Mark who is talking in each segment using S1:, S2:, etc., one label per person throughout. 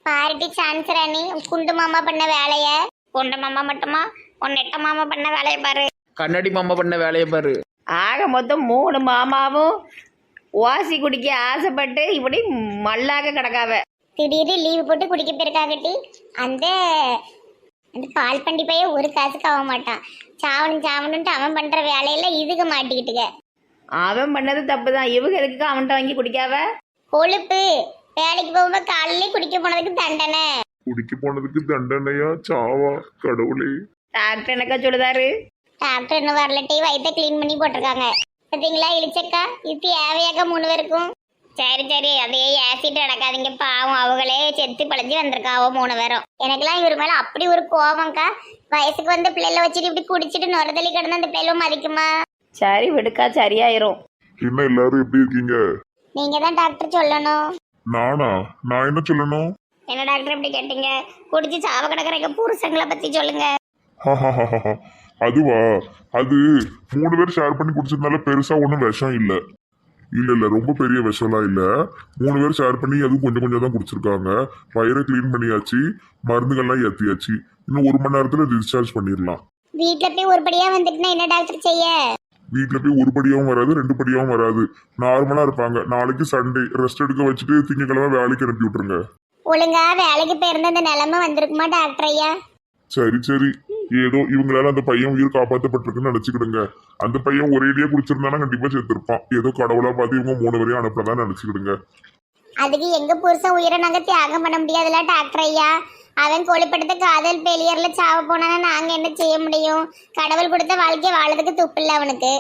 S1: பாருட்டி chance ராணி குண்டு மாமா பண்ண வேலைய. குண்டு மாமா மட்டுமா உன் நெட்ட மாமா பண்ண வேலையை பாரு.
S2: கண்ணாடி மாமா பண்ண வேலையை பாரு.
S3: ஆக மொத்தம் 3 மாமாவும் ஓசி குடிக்க ஆசைப்பட்டு இப்படி மல்லாக கிடக்காவ.
S1: திடீர்னு லீவு போட்டு குடிக்க போயிருக்காகட்டி. அந்த அந்த பால் பண்டி பைய ஒரு காசுக்கு ஆக மாட்டான். சாவணுன்ட்டு அவன் பண்ற வேலையில இதுக்கு மாட்டிக்கிட்டுக்க.
S3: அவன் பண்ணது தப்பு தான். இவங்க எதுக்கு அவன்கிட்ட வாங்கி குடிக்காவ?
S1: கொழுப்பு. வேலைக்கு போகும்போது காலையிலே குடிக்க போனதுக்கு தண்டனை.
S4: குடிக்க போனதுக்கு தண்டனையா சாவா கடவுளே.
S3: டாக்டர் எனக்கா சொல்லுதாரு.
S1: டாக்டர் இன்னும் வரலட்டி வயிற்ற கிளீன் பண்ணி போட்டிருக்காங்க. பார்த்தீங்களா இழிச்சக்கா இது தேவையாக்கா 3 பேருக்கும். சரி அதே ஆசிட் நடக்காதீங்க பாவம். அவங்களே செத்து பழஞ்சி வந்திருக்காவோ 3 பேரும். எனக்கெல்லாம் இவர் மேல அப்படி ஒரு கோவம்க்கா. வயசுக்கு வந்து பிள்ளைல வச்சுட்டு இப்படி குடிச்சிட்டு நுரதள்ளி கிடந்து அந்த பிள்ளைல மதிக்குமா?
S3: சரி விடுக்கா, சரியாயிரும்.
S4: என்ன எல்லாரும் எப்படி இருக்கீங்க?
S1: நீங்க தான் டாக்டர் சொல்லணும்.
S4: நானா? நான் என்ன சொல்லணும்?
S1: என்ன டாக்டர் இப்படி கேட்டீங்க? குடிச்சு சாவ கிடக்குற எங்க புருஷங்களை பத்தி சொல்லுங்க.
S4: அதுவா? அது 3 பேர் ஷேர் பண்ணி குடிச்சதுனால பெருசா ஒன்றும் விஷம் இல்ல. இல்ல ரொம்ப பெரிய விஷம்லாம் இல்ல. 3 பேர் ஷேர் பண்ணி அதுவும் கொஞ்சம் கொஞ்சம் தான் குடிச்சிருக்காங்க. வயிறை கிளீன் பண்ணியாச்சு, மருந்துகள்லாம் ஏத்தியாச்சு. இன்னும் 1 மணி நேரத்துல டிஸ்சார்ஜ் பண்ணிடலாம்.
S1: வீட்டுல போய் ஒருபடியா வந்துட்டுனா என்ன டாக்டர் செய்ய?
S4: வீட்டுல போய் 1 படியாவும் வராது 2 படியாவும் வராது. நார்மலா இருப்பாங்க. நாளைக்கு சண்டே ரெஸ்ட் எடுக்க வச்சுட்டு திங்கக்கிழமை வேலைக்கு அனுப்பி விட்டுருங்க.
S1: ஒழுங்கா வேலைக்கு போயிருந்த அந்த நிலைமை வந்திருக்குமா டாக்டர் ஐயா?
S4: சரி ஏதோ இவங்களால அந்த பையன் உயிர் காப்பாற்றப்பட்டிருக்குன்னு நினைச்சுக்கிடுங்க. அந்த பையன் ஒரேடியா குடிச்சிருந்தானா கண்டிப்பா செத்துருப்பான். ஏதோ கடவுளா பார்த்து இவங்க 3 பேரையும் அனுப்பதான் நினைச்சுக்கிடுங்க.
S1: அதுக்கு எங்க புருஷன் உயிரை நாங்க தியாகம் பண்ண முடியாதுல்ல டாக்டர் ஐயா. அவன் கொழுப்படுத்த காதல் பெலியர்ல சாவ போனானா நாங்க என்ன செய்ய முடியும்? கடவுள் கொடுத்த வாழ்க்கைய வாழறதுக்கு துப்பு இல்ல அவனுக்கு.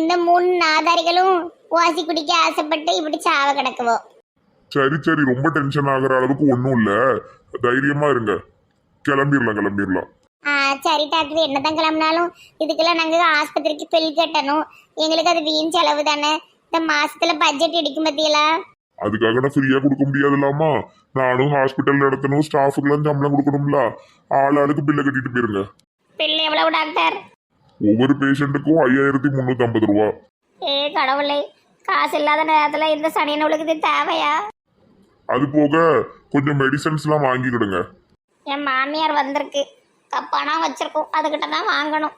S1: இந்த 3 நாதாரிகளும் ஓசி குடிக்க ஆசைப்பட்டு இப்படி சாவ கிடக்குவோம்.
S4: சரி ரொம்ப டென்ஷன் ஆகுற அளவுக்கு ஒன்றும் இல்ல. தைரியமா இருங்க. கிளம்பிடலாம்.
S1: சரி டாக்டர், என்னதான் கிளம்பினாலும் இதுக்கெல்லாம் நாங்க ஆஸ்பத்திரிக்கு பில் கட்டணும். எங்களுக்கு அது வீண் செலவு தானே. இந்த மாசத்துல பட்ஜெட் இடிக்கும் பத்தியலா.
S4: அதுக்காக நான் ஃப்ரீயா கொடுக்க முடியாதுலாமா. நானும் ஹாஸ்பிட்டல் நடத்தணும், ஸ்டாஃபுக்கெல்லாம் சம்பளம் கொடுக்கணும்ல. ஆளுக்கு பில்லை கட்டிட்டு போயிருங்க.
S1: பில் எவ்வளவு டாக்டர்?
S4: ஒவ்வொரு பேஷண்ட்டுக்கும் 5350 ரூபா.
S1: கடவுளே, காசு இல்லாத நேரத்துல இந்த சனியனுக்கு இது தேவையா?
S4: அது போக கொஞ்சம் மெடிசன்ஸ்லாம் வாங்கிக்கிடுங்க.
S1: என் மாமியார் வந்திருக்கு, கப்பானா வச்சிருக்கோம், அதுகிட்ட தான் வாங்கணும்.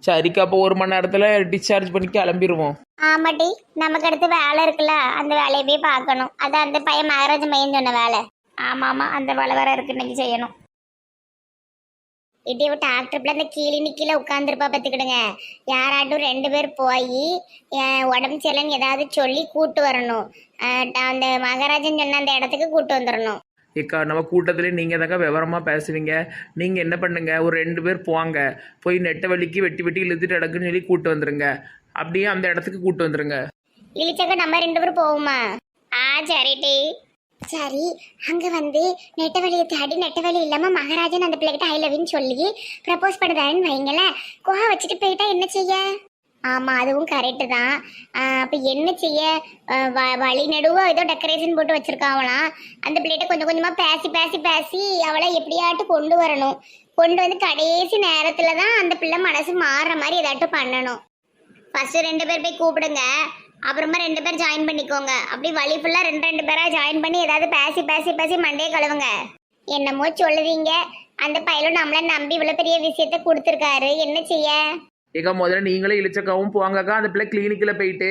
S2: சரிக்கா, அப்போ 1 மணி நேரத்தில் டிஸ்சார்ஜ் பண்ணி கிளம்பிடுவோம்.
S1: ஆமாட்டி, நமக்கு அடுத்து வேலை இருக்குல்ல, அந்த வேலையை போய் பார்க்கணும். அதான் அந்த பையன் மகராஜ் மையன் சொன்ன வேலை. ஆமா அந்த வேலை வேற இருக்கு, இன்னைக்கு செய்யணும். இதே டாக்டர் அந்த கீழே உட்காந்துருப்பா பார்த்துக்கிடுங்க. யாராட்டும் 2 பேர் போய் உடம்பு சரியில்லைன்னு ஏதாவது சொல்லி கூட்டு வரணும். அந்த மகராஜன் சொன்ன அந்த இடத்துக்கு கூட்டு வந்துடணும்.
S2: ஏக்கா, நம்ம கூட்டத்துலேயே நீங்கள் தாக்கா விவரமாக பேசுவீங்க. நீங்கள் என்ன பண்ணுங்க, ஒரு 2 பேர் போவாங்க, போய் நெட்டை வலிக்கு வெட்டி இழுத்துட்டு இடக்குன்னு சொல்லி கூட்டு வந்துருங்க. அப்படியே அந்த இடத்துக்கு கூட்டு வந்துருங்க.
S1: இழிச்சக்க நம்ம 2 பேரும் போவோமா? சரிட்டி. சரி, அங்க வந்து நெட்டவெளியை தேடி நெட்டவெளி இல்லாம மகாராஜன் அந்த பிள்ளைகிட்ட ஐ லவ்னு சொல்லி ப்ரப்போஸ் பண்ணுதாருன்னு வைங்களேன். கோவா வச்சுட்டு போயிட்டா என்ன செய்ய? ஆமா, அதுவும் கரெக்டு தான். அப்ப என்ன செய்ய? வழி நடுவோ ஏதோ டெக்கரேஷன் போட்டு வச்சிருக்காங்களாம். அந்த பிள்ளைகிட்ட கொஞ்சம் கொஞ்சமா பேசி அவளை எப்படியாட்டு கொண்டு வரணும். கொண்டு வந்து கடைசி நேரத்துல தான் அந்த பிள்ளை மனசு மாறுற மாதிரி ஏதாட்டும் பண்ணணும். ஃபர்ஸ்ட் 2 பேர் போய் கூப்பிடுங்க, அப்புறமா 2 பேர் ஜாயின் பண்ணிக்கோங்க. அப்படி வழி ஃபுல்லா 2 பேரா ஜாயின் பண்ணி ஏதாவது பேசி மண்டையை கழுவுங்க. என்னமோ சொல்லுவீங்க. அந்த பையனும் நம்மள நம்பி இவ்வளவு பெரிய விஷயத்த கொடுத்துருக்காரு, என்ன செய்ய?
S2: ஏக்கா, முதல்ல நீங்களே இழிச்சக்காவும் போவாங்கக்கா. அந்த பிள்ளை கிளினிக்கில் போயிட்டு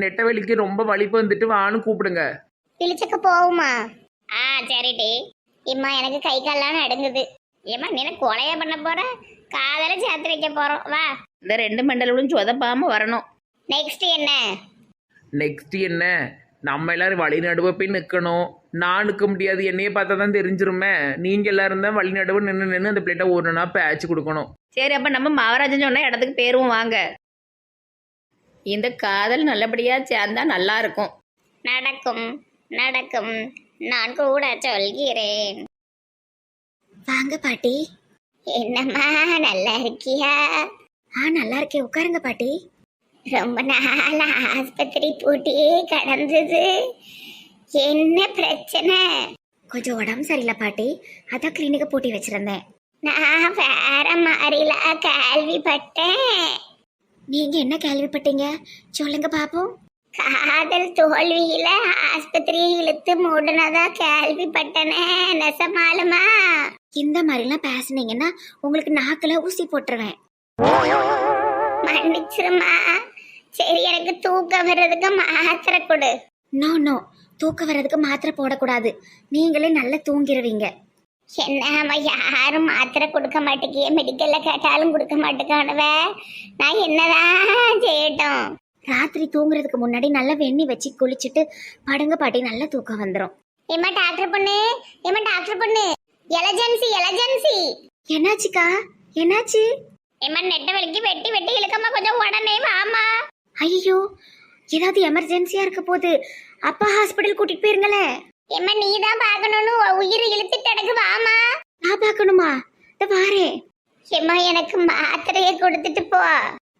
S2: நெட்டை வலிக்கு ரொம்ப வலிப்பு வந்துட்டு வான்னு கூப்பிடுங்க.
S1: இழிச்சக்க போகுமா? சரிடி. இம்மா எனக்கு கை கால்லாம் நடுங்குது. ஏம்மா நீ கொலையா பண்ண போற? காதல சேர்த்து வைக்க போறோம், வா.
S3: இந்த 2 மண்டலும் சொதப்பாம வரணும்.
S1: நெக்ஸ்ட் என்ன?
S2: நம்ம எல்லாரும் வழி நடுவை போய் நிற்கணும். நான் நிற்க முடியாது, என்னையே பார்த்தா தான் தெரிஞ்சிருமே. நீங்கள் எல்லாரும் தான் வழி நடுவு நின்று அந்த பிளேட்டை ஒன்றுனா பேச்சு கொடுக்கணும்.
S3: சரி, அப்ப நம்ம மகாராஜன் சொன்ன இடத்துக்கு பேருவோம் வாங்க. இந்த காதல் நல்லபடியா சேர்ந்தா நல்லா இருக்கும்.
S1: நடக்கும், நான் கூட சொல்கிறேன். வாங்க பாட்டி. என்னம்மா, நல்லா இருக்கியா? நல்லா இருக்கேன், உட்காருங்க பாட்டி. ரொம்ப நாள் ஆஸ்பத்திரி பூட்டியே கடந்தது. என்ன பிரச்சனை? கொஞ்சம் உடம்பு சரியில்லை பாட்டி, அதான் கிளினிக்கை பூட்டி வச்சிருந்தேன். நான் வேற மாதிரிலாம் கேள்விப்பட்டேன். நீங்க என்ன கேள்விப்பட்டீங்க? சொல்லுங்க பாப்போம். காதல் தோல்வியில ஆஸ்பத்திரியை இழுத்து மூடுனதா கேள்விப்பட்டனே, நெசமாலுமா?
S3: இந்த மாதிரிலாம் பேசுனீங்கன்னா உங்களுக்கு நாக்குல ஊசி போட்டுருவேன்.
S1: மன்னிச்சிருமா. சரி, எனக்கு தூக்கம் வர்றதுக்கு மாத்திரை கொடு.
S3: நோ நோ, தூக்கம் வர்றதுக்கு மாத்திரை போடக்கூடாது. நீங்களே நல்லா தூங்கிடுவீங்க.
S1: என்ன அவ யாரும் மாத்திரை கொடுக்க மாட்டேங்கிய, மெடிக்கல்ல கேட்டாலும் கொடுக்க மாட்டேக்கானுவ. நான் என்னதான் செய்யட்டும்?
S3: ராத்திரி தூங்குறதுக்கு முன்னாடி நல்லா வெண்ணி வச்சு குளிச்சுட்டு படுங்க பாட்டி, நல்ல தூக்கம் வந்துடும்.
S1: ஏமா டாக்டர் பொண்ணு, ஏமா டாக்டர் பொண்ணு, எலர்ஜென்சி எலர்ஜென்சி.
S3: என்னாச்சுக்கா? என்னாச்சு?
S1: ஏமா நெட்ட வலிக்கு வெட்டி வெட்டி இழுக்கமா, கொஞ்சம் உடனே வாமா.
S3: ஐயோ, ஏதாவது எமர்ஜென்சியா இருக்க போது. அப்பா ஹாஸ்பிட்டல் கூட்டிட்டு போயிருங்களே.
S1: ஏமா நீ தான் பாக்கணும்னு உயிர் இழுத்துட்டு எனக்கு வாமா.
S3: நான் பார்க்கணுமா? இந்த வாரே.
S1: ஏமா எனக்கு மாத்திரையை கொடுத்துட்டு போ.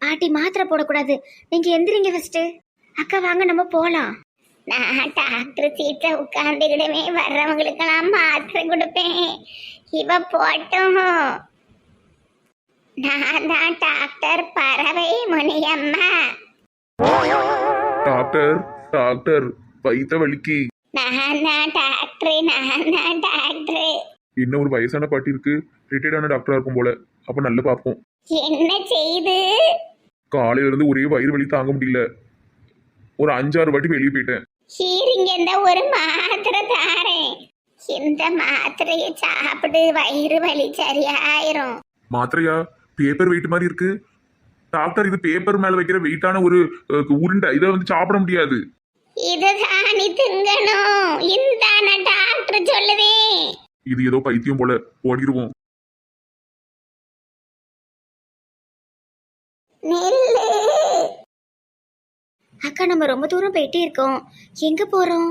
S3: பாட்டி மாத்திரை போடக்கூடாது, நீங்க எந்திரிங்க ஃபர்ஸ்ட். அக்கா வாங்க நம்ம போலாம்.
S1: நான் டாக்டர் சீட்டை உட்காந்துக்கிடவே வர்றவங்களுக்கெல்லாம் மாத்திரை கொடுப்பேன். இவ போட்டும். நான் தான் டாக்டர் பறவை முனியம்மா.
S4: டாக்டர் டாக்டர் வயித்த வலிக்கு.
S1: நான் தான் டாக்டர், நான் தான் டாக்டர்.
S4: என்ன ஒரு வயசான பாட்டி இருக்கு, ரிட்டையர்டான டாக்டரா இருக்கும் போல. அப்ப நல்லா பார்ப்போம்.
S1: என்ன செய்து?
S4: காலையில இருந்து ஒரே வயிறு வலி தாங்க முடியல. ஒரு 5-6 வாட்டி வெளியே போயிட்டேன்.
S1: சீரிங்க, இந்த ஒரு மாத்திரை தாரேன். இந்த மாத்திரையை சாப்பிடு, வயிறு வலி சரியாயிரும்.
S4: மாத்திரையா? பேப்பர் வெயிட் மாதிரி இருக்கு. டாக்டர், இது பேப்பர் மேல வைக்கிற வெயிட்டான ஒரு உருண்டை. இதை வந்து சாப்பிட முடியாது.
S1: இதுதான் நீ திங்கணும். இந்த டாக்டர் சொல்லுதேன்.
S4: இது ஏதோ பைத்தியம் போல. ஓடிடுவோம்.
S1: நெல்லு.
S3: அக்கா நம்ம ரொம்ப தூரம் போயிட்டே இருக்கோம், எங்க போறோம்?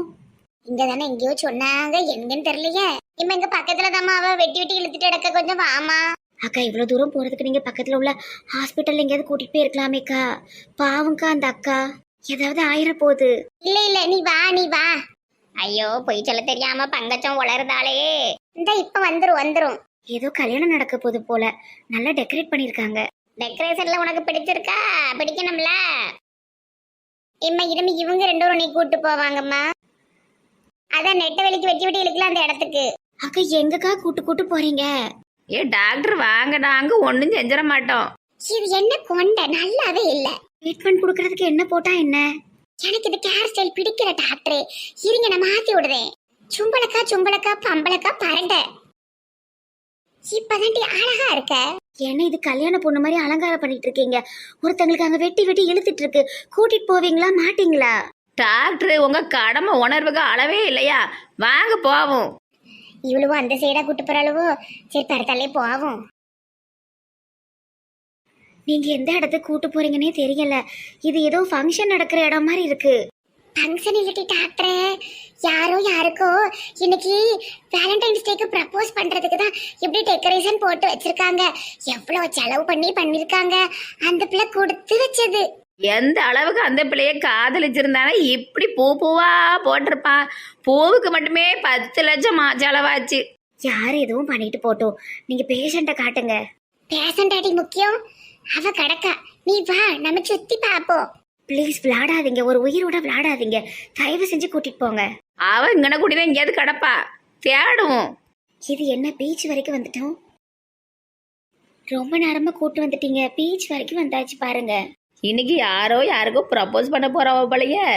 S1: இங்க தானே எங்கேயோ சொன்னாங்க, எங்கன்னு தெரியலையே. இம்ம எங்க பக்கத்துல தாம்மா அவ வெட்டி வெட்டி இழுத்துட்டு கிடக்க, கொஞ்சம் வாமா.
S3: அக்கா இவ்வளவு தூரம் போறதுக்கு நீங்க பக்கத்துல உள்ள ஹாஸ்பிட்டல் எங்கேயாவது கூட்டிட்டு போயிருக்கலாமேக்கா. பாவம்க்கா அந்த அக்கா, ஏதாவது ஆயிர போகுது.
S1: இல்ல இல்ல, நீ வா நீ வா. ஐயோ, பொய் சொல்ல தெரியாம பங்கச்சம் உளருதாளே. இந்த இப்ப வந்துரும்.
S3: ஏதோ கல்யாணம் நடக்க போகுது போல, நல்லா டெக்கரேட் பண்ணிருக்காங்க.
S1: டெக்கரேஷன்ல உனக்கு பிடிச்சிருக்கா? பிடிக்கணும்ல. இம்மா இனிமே இவங்க 2 பேரும் நீ கூட்டு போவாங்கம்மா. அதான் நெட்ட வெளிக்கு வெட்டி வெட்டி இழுக்கலாம் அந்த இடத்துக்கு.
S3: அக்கா எங்கக்கா கூட்டு போறீங்க?
S5: ஏ டாக்டர் வாங்க, நாங்க ஒன்றும் செஞ்சிட மாட்டோம்.
S1: இது என்ன கொண்ட நல்லாவே இல்ல.
S3: ட்ரீட்மெண்ட் கொடுக்கறதுக்கு என்ன போட்டா என்ன?
S1: எனக்கு இது கேர் ஸ்டைல் பிடிக்கிற டாக்டரே. இருங்க நான் மாத்தி விடுறேன். சும்பளக்கா பம்பளக்கா பரண்ட. இப்பதாண்டி அழகா இருக்க.
S3: ஏன்னா இது கல்யாண பொண்ணு மாதிரி அலங்காரம் பண்ணிட்டு இருக்கீங்க. ஒருத்தங்களுக்கு அங்க வெட்டி வெட்டி இழுத்துட்டு இருக்கு. கூட்டிட்டு போவீங்களா மாட்டீங்களா?
S5: டாக்டர் உங்க கடமை உணர்வுக்கு அளவே இல்லையா? வாங்க போவோம்.
S1: இவ்வளவோ அந்த சைடா கூட்டு போறாளவோ. சரி பரத்தாலே போவோம்.
S3: நீங்க எந்த இடத்துக்கு கூட்டு போறீங்கன்னே தெரியல. இது ஏதோ ஃபங்க்ஷன் நடக்கிற இடம் மாதிரி இருக்கு.
S1: ஃபங்க்ஷன் இல்லட்டி டாக்டரே, யாரோ யாருக்கோ இன்னைக்கு வேலண்டைன்ஸ் டேக்கு ப்ரப்போஸ் பண்றதுக்கு தான் இப்படி டெக்கரேஷன் போட்டு வச்சிருக்காங்க. எவ்வளவு செலவு பண்ணிருக்காங்க. அந்த பிள்ளை கொடுத்து வச்சது.
S5: எந்த அளவுக்கு அந்த பிள்ளைய காதலிச்சிருந்தானே இப்படி பூவா போட்டிருப்பான். பூவுக்கு மட்டுமே 10 லட்சம் செலவாச்சு.
S3: யார் எதுவும் பண்ணிட்டு போட்டோம், நீங்க பேஷண்ட்டை காட்டுங்க.
S1: பேஷண்ட் அடி முக்கியம். அவ கடக்கா, நீ வா நம்ம சுத்தி பாப்போம்.
S3: ப்ளீஸ் விளையாடாதீங்க, ஒரு உயிரோட விளையாடாதீங்க. தயவு செஞ்சு கூட்டிட்டு போங்க.
S5: அவ இங்கன கூட்டிதான் எங்கேயாவது கிடப்பா, தேடுவோம்.
S3: இது என்ன பீச் வரைக்கும் வந்துட்டோம்? ரொம்ப நேரமா கூட்டு வந்துட்டீங்க, பீச் வரைக்கும் வந்தாச்சு பாருங்க.
S5: இன்னைக்கு யாரோ யாருக்கோ ப்ரப்போஸ் பண்ண போறவ போலயே.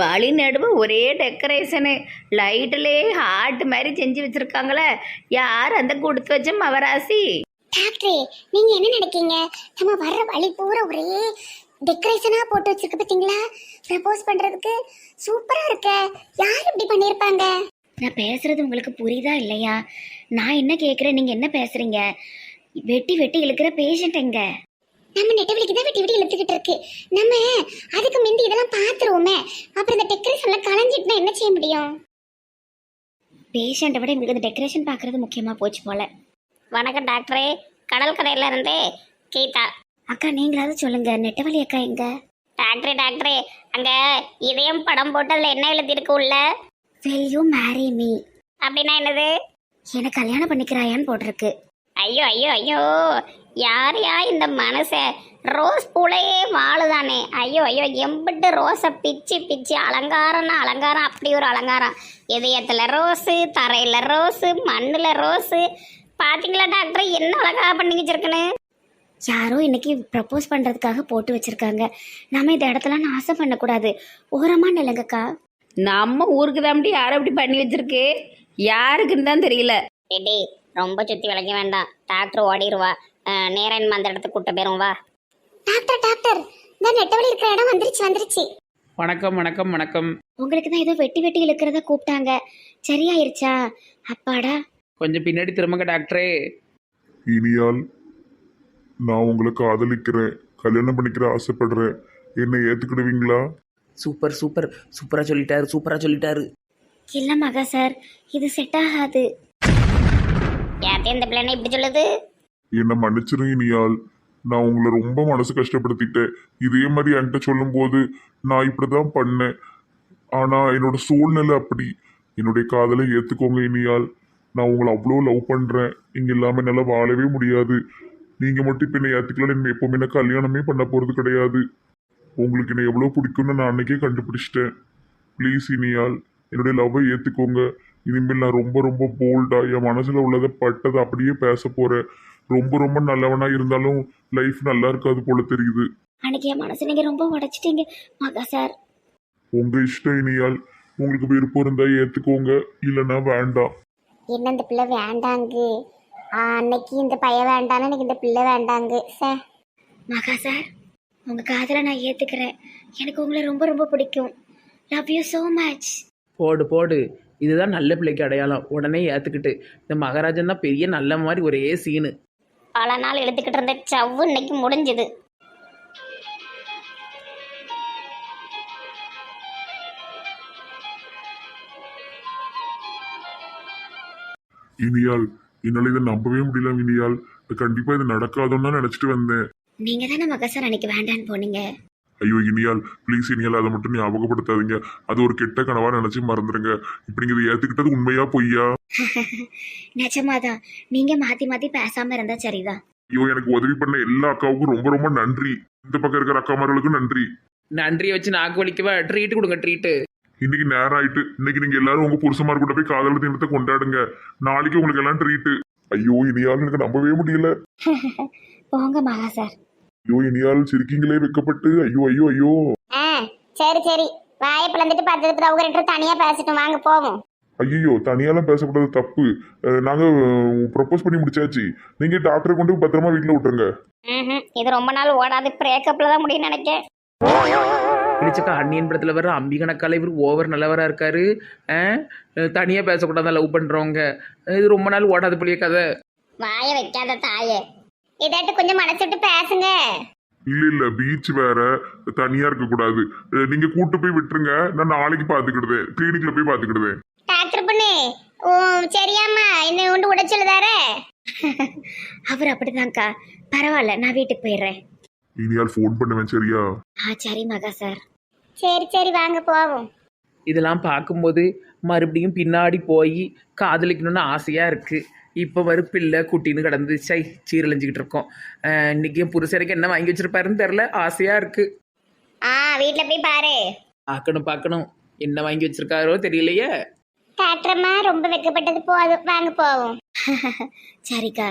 S5: வழி நடுவு ஒரே டெக்கரேஷனு, லைட்லே ஹார்ட் மாதிரி செஞ்சு வச்சிருக்காங்களே. யார் அந்த கொடுத்து வச்ச மவராசி?
S1: டாக்டரே, நீங்க என்ன நினைக்கீங்க? நம்ம வர்ற வழி பூரா ஒரே டெக்கரேஷனா போட்டு வச்சிருக்க பாத்தீங்களா? ப்ரப்போஸ் பண்றதுக்கு சூப்பரா இருக்க. யார் இப்படி பண்ணிருப்பாங்க?
S3: நான் பேசுறது உங்களுக்கு புரியுதா இல்லையா? நான் என்ன கேக்குறேன், நீங்க என்ன பேசுறீங்க? வெட்டி வெட்டி இழுக்கிற பேஷண்ட் எங்க?
S1: நம்ம நெட்டவெளிக்கு தான் வெட்டி வெட்டி இழுத்துக்கிட்டு இருக்கு. நம்ம அதுக்கு முந்தி இதெல்லாம் பாத்துருவோமே. அப்புறம் இந்த டெக்கரேஷன்ல கலைஞ்சிட்டுனா என்ன செய்ய முடியும்?
S3: பேஷண்ட்டை விட உங்களுக்கு இந்த டெக்கரேஷன் பாக்குறது முக்கியமா போச்சு போல.
S1: வணக்கம் டாக்டரே, கடல் கரையில இருந்து கீதா.
S3: அக்கா நீங்களாவது சொல்லுங்க, நெட்டவழி அக்கா எங்க?
S1: டாக்டரே அங்க இதயம் படம் போட்டு அதுல என்ன எழுதிருக்கு உள்ள?
S3: Will you marry me?
S1: அப்படின்னா என்னது?
S3: என்ன கல்யாணம் பண்ணிக்கிறாயான்னு போட்டிருக்கு.
S1: ஐயோ ஐயோ ஐயோ, யாரையா இந்த மனசை ரோஸ் பூலையே வாழுதானே. ஐயோ ஐயோ, எம்பிட்டு ரோஸை பிச்சு பிச்சு அலங்காரம்னா அலங்காரம், அப்படி ஒரு அலங்காரம். இதயத்தில் ரோஸு, தரையில் ரோஸு, மண்ணில் ரோஸு. பார்த்தீங்களா டாக்டர் என்ன அழகா பண்ணி வச்சிருக்குன்னு.
S3: யாரோ இன்னைக்கு ப்ரப்போஸ் பண்ணுறதுக்காக போட்டு வச்சுருக்காங்க. நம்ம இந்த இடத்துல ஆசை பண்ணக்கூடாது. ஓரமாக நிலங்கக்கா.
S5: நம்ம ஊருக்கு தான் யாரும் அப்படி பண்ணி வச்சிருக்கு, யாருக்குன்னு தான் தெரியல.
S1: ஏடி ரொம்ப சுற்றி விளக்க வேண்டாம், டாக்டர் ஓடிடுவா. நேரன் அந்த இடத்துக்கு கூட்ட போயிரும் வா. டாக்டர் டாக்டர், இந்த நெட்டவழி இருக்கிற இடம் வந்துருச்சு.
S2: வணக்கம் வணக்கம் வணக்கம்.
S3: உங்களுக்கு தான் ஏதோ வெட்டி வெட்டி இழுக்கிறத கூப்பிட்டாங்க. சரியாயிருச்சா? அப்பாடா.
S2: கொஞ்சம் பின்னாடி திரும்புங்க டாக்டரே.
S4: இனியால், நான் உங்களை காதலிக்கிறேன், கல்யாணம் பண்ணிக்கிற ஆசைப்படுறேன். என்னை ஏத்துக்கிடுவீங்களா?
S2: சூப்பர் சூப்பர், சூப்பராக சொல்லிட்டாரு.
S3: இல்லை மகா சார், இது செட் ஆகாது.
S1: யார்த்தையும் இந்த பிள்ளைனை இப்படி சொல்லுது?
S4: என்னை மன்னிச்சிருங்க இனியால், நான் உங்களை ரொம்ப மனசு கஷ்டப்படுத்திட்டேன். இதே மாதிரி என்கிட்ட சொல்லும்போது நான் இப்படிதான் பண்ணேன். ஆனா என்னோட சூழ்நிலை அப்படி. என்னுடைய காதலை ஏத்துக்கோங்க இனியால். நான் உங்களை அவ்வளோ லவ் பண்றேன். இங்க இல்லாம என்னால வாழவே முடியாது. நீங்க மட்டும் இப்ப என்னை ஏத்துக்கலாம், எப்பவுமே என்ன கல்யாணமே பண்ண போறது கிடையாது. உங்களுக்கு என்ன எவ்வளவு பிடிக்கும்னு நான் அன்னைக்கே கண்டுபிடிச்சிட்டேன். ப்ளீஸ் இனியால், என்னுடைய லவ்வை ஏத்துக்கோங்க. இனிமேல் நான் ரொம்ப ரொம்ப போல்டா என் மனசுல உள்ளதை பட்டதை அப்படியே பேச போறேன். ரொம்ப ரொம்ப நல்லவனா இருந்தாலும் லைஃப் நல்லா இருக்காது போல தெரியுது.
S3: அன்னைக்கு என் மனசு நீங்கள் ரொம்ப உடைச்சிட்டீங்க மகா சார்.
S4: உங்க இஷ்டம் இனியால். உங்களுக்கு விருப்பம் இருந்தா ஏத்துக்கோங்க, இல்லைன்னா வேண்டாம்.
S1: என்ன இந்த பிள்ளை வேண்டாங்க? அன்னைக்கு இந்த பையன் வேண்டான்னு இன்னைக்கு இந்த பிள்ளை வேண்டாங்க. சார்
S3: மகா சார், உங்கள் காதலை நான் ஏற்றுக்கிறேன். எனக்கு உங்களை ரொம்ப ரொம்ப பிடிக்கும். Love you so much.
S2: போடு போடு, இதுதான் நல்ல பிள்ளைக்கு அடையாளம். உடனே ஏற்றுக்கிட்டு. இந்த மகாராஜன் தான் பெரிய நல்ல மாதிரி ஒரே சீனு.
S1: பல நாள் எழுத்துக்கிட்டு இருந்த சவ்வு இன்னைக்கு முடிஞ்சுது.
S4: இனியால், என்னால இதை நம்பவே முடியல இனியால். கண்டிப்பா இது நடக்காதுன்னு தான் நினைச்சிட்டு வந்தேன்.
S3: நீங்கள் தானே மகா சார் அன்னைக்கு வேண்டான்னு போனீங்க.
S4: ஐயோ இனியால், ப்ளீஸ் இனியால், அதை மட்டும் ஞாபகப்படுத்தாதீங்க. அது ஒரு கெட்ட கனவா நினைச்சு மறந்துடுங்க. இப்படி இதை ஏத்துக்கிட்டது உண்மையா பொய்யா?
S3: நிஜமாதான். நீங்கள் மாற்றி மாற்றி பேசாமல் இருந்தால் சரிதான்.
S4: ஐயோ, எனக்கு உதவி பண்ண எல்லா அக்காவுக்கும் ரொம்ப ரொம்ப நன்றி. இந்த பக்கம் இருக்கிற அக்காமார்களுக்கும் நன்றி.
S2: நன்றியை வச்சு நாக்கு வலிக்கவா? ட்ரீட்டு கொடுங்க ட்ரீட்டு.
S4: இன்னைக்கு நேரம் ஆயிட்டு. இன்னைக்கு நீங்க எல்லாரும் உங்க புருஷமார் கூட போய் காதல் தினத்தை கொண்டாடுங்க. நாளைக்கு உங்களுக்கு எல்லாம் ட்ரீட்டு. ஐயோ இனியால், எனக்கு நம்பவே முடியல.
S3: போங்க மகா சார்.
S4: ஐயோ இனியால், சிரிக்கீங்களே வெக்கப்பட்டு. ஐயோ ஐயோ ஐயோ.
S1: சரி சரி, வாயை பிளந்துட்டு பார்த்துட்டு அவங்க ரெண்டு தனியா பேசிட்டோம், வாங்க போவோம்.
S4: ஐயோ, தனியாலாம் பேசக்கூடாது, தப்பு. நாங்க ப்ரப்போஸ் பண்ணி முடிச்சாச்சு. நீங்க டாக்டரை கொண்டு பத்திரமா வீட்டுல விட்டுருங்க.
S1: இது ரொம்ப நாள் ஓடாது, பிரேக்கப்ல தான் முடியும்னு நினைக்கிறேன்.
S2: பிடிச்சக்கா அன்னியன் படத்தில் வர அம்பிகனக்கால இவர் ஓவர் நல்லவராக இருக்காரு. தனியாக பேசக்கூடாதான் லவ் பண்ணுறவங்க. இது ரொம்ப நாள் ஓடாது புளிய கதை.
S1: வாய வைக்காத தாயே, இதாட்டு கொஞ்சம் மனசு விட்டு பேசுங்க.
S4: இல்ல இல்ல, பீச் வேற, தனியா இருக்க கூடாது. நீங்க கூட்டு போய் விட்டுருங்க. நான் நாளைக்கு பாத்துக்கிடுவேன், கிளினிக்ல போய் பாத்துக்கிடுவேன்.
S1: டாக்டர் பண்ணு சரியாம்மா, என்ன ஒன்று உடைச்சலுதாரே.
S3: அவர் அப்படிதான்க்கா. பரவாயில்ல, நான் வீட்டுக்கு போயிடுறேன்.
S4: இனியால் ஃபோன் பண்ணுவேன், சரியா?
S3: சரி மகா சார்.
S1: சரி சரி, வாங்க போவோம்.
S2: இதெல்லாம் பார்க்கும்போது மறுபடியும் பின்னாடி போய் காதலிக்கணும்னு ஆசையாக இருக்குது. இப்போ பிள்ளை குட்டின்னு கிடந்து சீரழிஞ்சிக்கிட்டு இருக்கோம். இன்றைக்கி என் புருஷருக்கு என்ன வாங்கி வச்சுருப்பாருன்னு தெரில, ஆசையாக இருக்குது.
S1: வீட்டில் போய் பாரு.
S2: பார்க்கணும் என்ன வாங்கி வச்சுருக்காரோ தெரியலையே.
S1: டாக்டர்மா ரொம்ப வெக்கப்பட்டது போதும், வாங்க போவோம்.
S3: சரிக்கா.